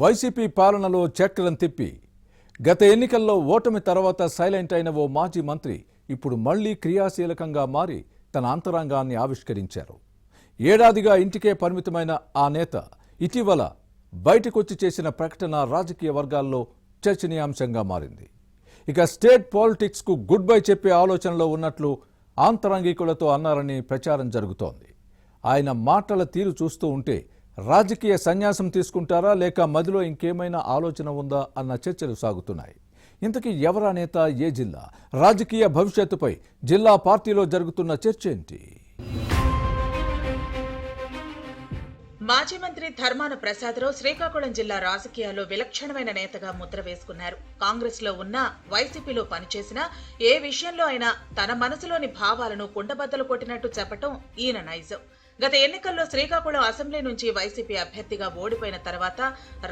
YCP పాలనలో చక్రం తిప్పి గత ఎన్నికల్లో ఓటమి తర్వాత సైలెంట్ అయిన ఓ మాజీ మంత్రి ఇప్పుడు మళ్లీ క్రియాశీలకంగా మారి తన అంతరంగాన్ని ఆవిష్కరించారు. ఏడాదిగా ఇంటికే పరిమితమైన ఆ నేత ఇటీవల బయటకొచ్చి చేసిన ప్రకటన రాజకీయ వర్గాల్లో చర్చనీయాంశంగా మారింది. ఇక స్టేట్ పాలిటిక్స్కు గుడ్ బై చెప్పే ఆలోచనలో ఉన్నట్లు ఆంతరంగికులతో అన్నారని ప్రచారం జరుగుతోంది. ఆయన మాటల తీరు చూస్తూ ఉంటే రాజకీయ సన్యాసం తీసుకుంటారా లేక మదిలో ఇంకేమైనా ఆలోచన ఉందా అన్న చర్చలు సాగుతున్నాయి. ఇంతకీ ఎవరా నేత, ఏ జిల్లా, రాజకీయ భవిష్యత్తుపై జిల్లా పార్టీలో జరుగుతున్న చర్చ ఏంటి? మాజీ మంత్రి ధర్మాన ప్రసాదరావు శ్రీకాకుళం జిల్లా రాజకీయాల్లో విలక్షణమైన నేతగా ముద్ర వేసుకున్నారు. కాంగ్రెస్ లో ఉన్న వైసీపీలో పనిచేసినా ఏ విషయంలో అయినా తన మనసులోని భావాలను కుండబద్దలు కొట్టినట్టు చెప్పటం ఈయన నైజం. గత ఎన్నికల్లో శ్రీకాకుళం అసెంబ్లీ నుంచి వైసీపీ అభ్యర్థిగా ఓడిపోయిన తర్వాత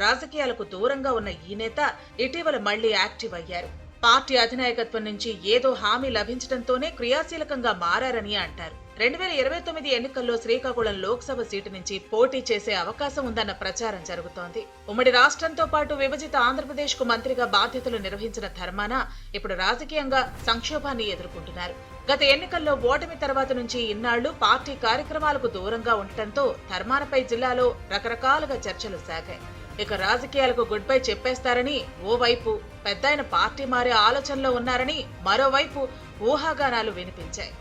రాజకీయాలకు దూరంగా ఉన్న ఈ నేత ఇటీవల మళ్లీ యాక్టివ్ అయ్యారు. పార్టీ అధినాయకత్వం నుంచి ఏదో హామీ లభించడంతోనే క్రియాశీలకంగా మారారని అంటారు. 2029 ఎన్నికల్లో శ్రీకాకుళం లోక్సభ సీటు నుంచి పోటీ చేసే అవకాశం ఉందన్న ప్రచారం జరుగుతోంది. ఉమ్మడి రాష్ట్రంతో పాటు విభజిత ఆంధ్రప్రదేశ్ కు మంత్రిగా బాధ్యతలు నిర్వహించిన ధర్మాన ఇప్పుడు రాజకీయంగా సంక్షోభాన్ని ఎదుర్కొంటున్నారు. గత ఎన్నికల్లో ఓటమి తర్వాత నుంచి ఇన్నాళ్లు పార్టీ కార్యక్రమాలకు దూరంగా ఉండటంతో ధర్మానపై జిల్లాలో రకరకాలుగా చర్చలు సాగాయి. ఇక రాజకీయాలకు గుడ్ బై చెప్పేస్తారని ఓవైపు పెద్దాయన పార్టీ మారే ఆలోచనలో ఉన్నారని మరోవైపు ఊహాగానాలు వినిపించాయి.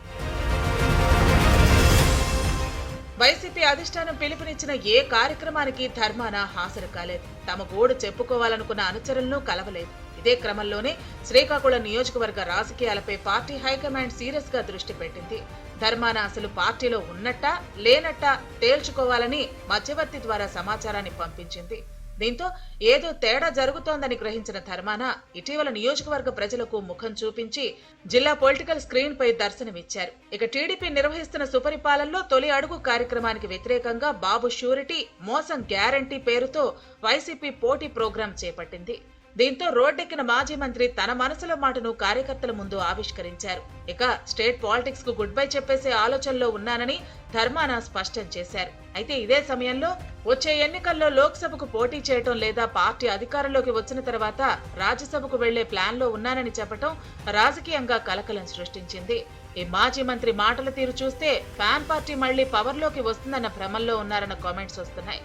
వైసీపీ అధిష్టానం పిలుపునిచ్చిన ఏ కార్యక్రమానికి ధర్మాన హాజరు కాలేదు. తమ గోడు చెప్పుకోవాలనుకున్న అనుచరులను కలవలేదు. ఇదే క్రమంలోనే శ్రీకాకుళం నియోజకవర్గ రాజకీయాలపై పార్టీ హైకమాండ్ సీరియస్ గా దృష్టి పెట్టింది. ధర్మాన అసలు పార్టీలో ఉన్నట్టా లేనట్టా తేల్చుకోవాలని మధ్యవర్తి ద్వారా సమాచారాన్ని పంపించింది. దీంతో ఏదో తేడా జరుగుతోందని గ్రహించిన ధర్మాన ఇటీవల నియోజకవర్గ ప్రజలకు ముఖం చూపించి జిల్లా పొలిటికల్ స్క్రీన్ పై దర్శనమిచ్చారు. ఇక టీడీపీ నిర్వహిస్తున్న సుపరిపాలనలో తొలి అడుగు కార్యక్రమానికి వ్యతిరేకంగా బాబు షూరిటీ మోసం గ్యారంటీ పేరుతో వైసీపీ పోటీ ప్రోగ్రాం చేపట్టింది. దీంతో రోడ్డెక్కిన మాజీ మంత్రి తన మనసులో మాటను కార్యకర్తల ముందు ఆవిష్కరించారు. ఇక స్టేట్ పాలిటిక్స్ కు గుడ్ బై చెప్పేసే ఆలోచనలో ఉన్నానని ధర్మాన స్పష్టం చేశారు. అయితే ఇదే సమయంలో వచ్చే ఎన్నికల్లో లోక్సభకు పోటీ చేయటం లేదా పార్టీ అధికారంలోకి వచ్చిన తర్వాత రాజ్యసభకు వెళ్లే ప్లాన్ లో ఉన్నానని చెప్పటం రాజకీయంగా కలకలం సృష్టించింది. ఈ మాజీ మంత్రి మాటల తీరు చూస్తే ఫ్యాన్ పార్టీ మళ్లీ పవర్ లోకి వస్తుందన్న భ్రమల్లో ఉన్నారన్న కామెంట్స్ వస్తున్నాయి.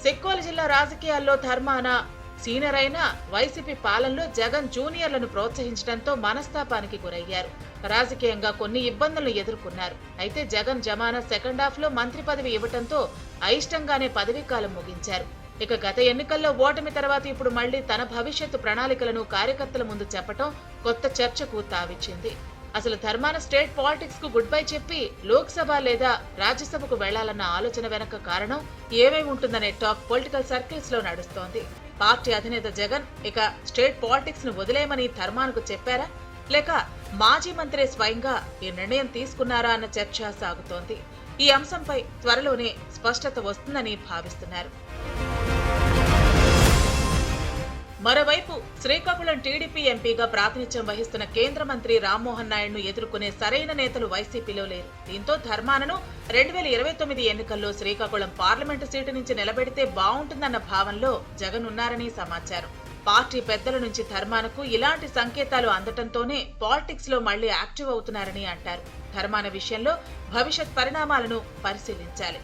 సిక్కోలు జిల్లా రాజకీయాల్లో ధర్మాన సీనియర్ అయిన వైసీపీ పాలనలో జగన్ జూనియర్లను ప్రోత్సహించడంతో మనస్తాపానికి గురయ్యారు. రాజకీయంగా కొన్ని ఇబ్బందులను ఎదుర్కొన్నారు. అయితే జగన్ జమానా సెకండ్ హాఫ్ లో మంత్రి పదవి ఇవ్వడంతో అయిష్టంగానే పదవీకాలం ముగించారు. ఇక గత ఎన్నికల్లో ఓటమి తర్వాత ఇప్పుడు మళ్లీ తన భవిష్యత్తు ప్రణాళికలను కార్యకర్తల ముందు చెప్పటం కొత్త చర్చకు తావిచ్చింది. అసలు ధర్మాన స్టేట్ పాలిటిక్స్ కు గుడ్ బై చెప్పి లోక్సభ లేదా రాజ్యసభకు వెళ్లాలన్న ఆలోచన వెనక కారణం ఏమై ఉంటుందనే టాక్ పొలిటికల్ సర్కిల్స్ లో నడుస్తోంది. పార్టీ అధినేత జగన్ ఇక స్టేట్ పాలిటిక్స్ ను వదిలేయమని ధర్మానకు చెప్పారా లేక మాజీ మంత్రి స్వయంగా ఈ నిర్ణయం తీసుకున్నారా అన్న చర్చ సాగుతోంది. ఈ అంశంపై త్వరలోనే స్పష్టత వస్తుందని భావిస్తున్నారు. మరోవైపు శ్రీకాకుళం టీడీపీ ఎంపీగా ప్రాతినిధ్యం వహిస్తున్న కేంద్ర మంత్రి రామ్మోహన్ నాయుడును ఎదుర్కొనే సరైన నేతలు వైసీపీలో లేరు. దీంతో ధర్మానను 2029 ఎన్నికల్లో శ్రీకాకుళం పార్లమెంటు సీటు నుంచి నిలబెడితే బాగుంటుందన్న భావంలో జగన్ ఉన్నారని సమాచారం. పార్టీ పెద్దల నుంచి ధర్మానకు ఇలాంటి సంకేతాలు అందటంతోనే పాలిటిక్స్ లో మళ్లీ యాక్టివ్ అవుతున్నారని అంటారు. ధర్మాన విషయంలో భవిష్యత్ పరిణామాలను పరిశీలించాలి.